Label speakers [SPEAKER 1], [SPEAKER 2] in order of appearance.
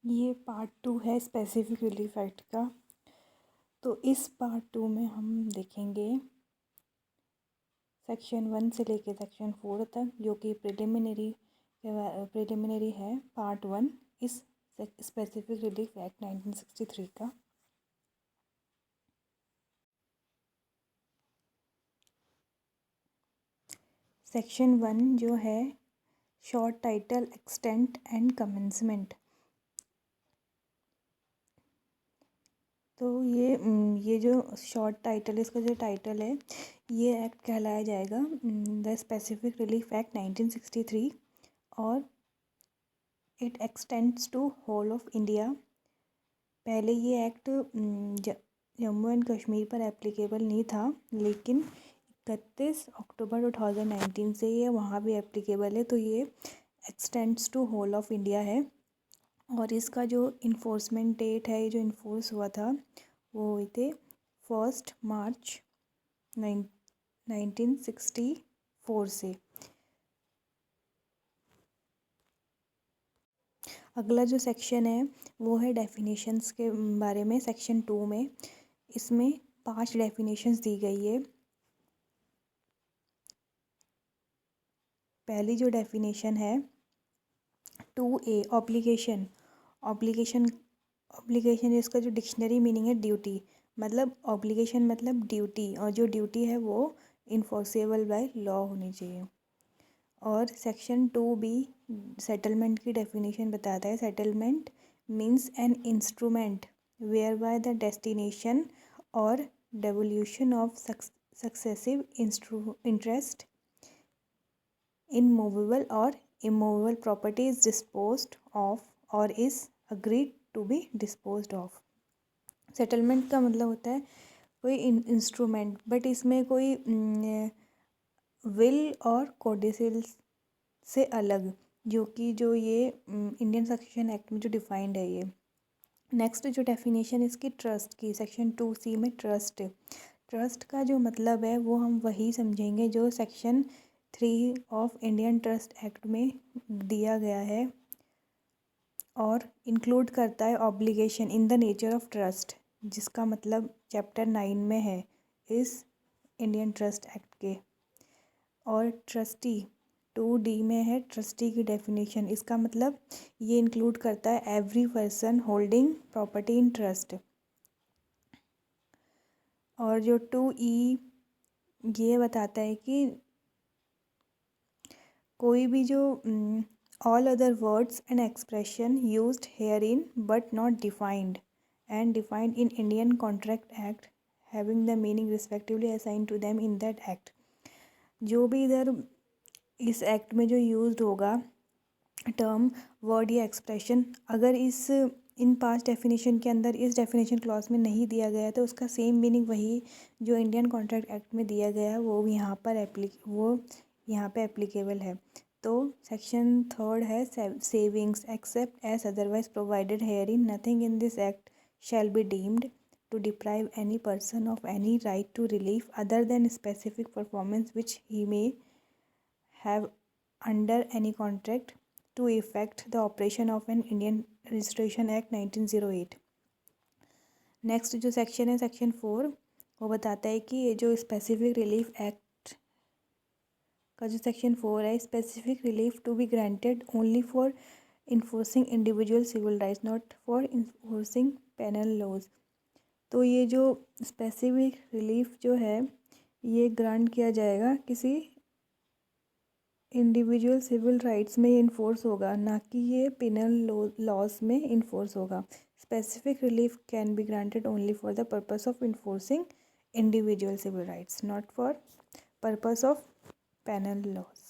[SPEAKER 1] ये पार्ट 2 है specific relief act का। तो इस पार्ट 2 में हम देखेंगे सेक्शन 1 से लेके सेक्शन 4 तक, जो कि प्रिलिमिनरी है पार्ट 1 इस स्पेसिफिक रिलीफ एक्ट 1963 का। सेक्शन 1 जो है short title, extent and commencement. तो ये जो शॉर्ट टाइटल, इसका जो टाइटल है, ये एक्ट कहलाया जाएगा द स्पेसिफिक रिलीफ एक्ट 1963 और it extends to whole of India. पहले ये एक्ट जम्मू एंड कश्मीर पर एप्लीकेबल नहीं था, लेकिन 31 अक्टूबर 2019 से ये वहाँ भी एप्लीकेबल है। तो ये extends to whole of India है। और इसका जो इन्फोर्समेंट डेट है, जो इन्फोर्स हुआ था, वो हुए थे 1 मार्च 1964 से। अगला जो सेक्शन है वो है डेफिनेशंस के बारे में। सेक्शन 2 में इसमें 5 डेफिनेशंस दी गई है। पहली जो डेफिनेशन है 2A ऑब्लिगेशन। ऑब्लिगेशन इसका जो डिक्शनरी मीनिंग है ड्यूटी, मतलब ऑब्लिगेशन मतलब ड्यूटी, और जो ड्यूटी है वो इन्फोर्सेबल बाय लॉ होनी चाहिए। और सेक्शन 2B सेटलमेंट की डेफिनेशन बताता है। Settlement means an instrument whereby the destination और devolution of successive interest in movable और immovable property is disposed of और is agreed to be disposed of. Settlement का मतलब होता है कोई इंस्ट्रूमेंट, बट इसमें कोई विल और कोडिसिल से अलग, जो ये इंडियन सक्सेशन एक्ट में जो डिफाइंड है ये। नेक्स्ट जो डेफिनेशन इसकी ट्रस्ट की, सेक्शन 2C में ट्रस्ट। ट्रस्ट का जो मतलब है वो हम वही समझेंगे जो section 3 of Indian trust act में दिया गया है, और इंक्लूड करता है obligation in the nature of trust, जिसका मतलब चैप्टर 9 में है इस इंडियन ट्रस्ट एक्ट के। और ट्रस्टी 2D में है ट्रस्टी की डेफिनेशन। इसका मतलब ये इंक्लूड करता है every person holding property in trust. और जो 2E ये बताता है कि कोई भी जो all other words and expression used here in but not defined and defined in Indian contract act having the meaning respectively assign to them in that act. जो भी इधर इस एक्ट में जो यूज्ड होगा टर्म, वर्ड या expression, अगर इन 5 definition के अंदर इस डेफिनेशन क्लॉज में नहीं दिया गया है, तो उसका सेम मीनिंग वही जो इंडियन कॉन्ट्रैक्ट एक्ट में दिया गया है वो यहाँ पे एप्लीकेबल है। तो सेक्शन 3 है savings. Except as otherwise provided here in, nothing in this act shall be deemed to deprive any person of any right to relief other than specific performance which he may have under any contract to effect the operation of an Indian Registration Act 1908। Next जो section है section 4, वो बताता है कि ये जो specific relief act का जो सेक्शन 4 है, specific relief to be granted only for enforcing individual civil rights, not for enforcing penal laws. तो ये जो स्पेसिफिक रिलीफ जो है ये ग्रांट किया जाएगा किसी इंडिविजुअल सिविल राइट्स में इन्फोर्स होगा, ना कि ये पेनल लॉज में इन्फोर्स होगा। Specific relief can be granted only for the purpose of enforcing individual civil rights, not for purpose of penal laws.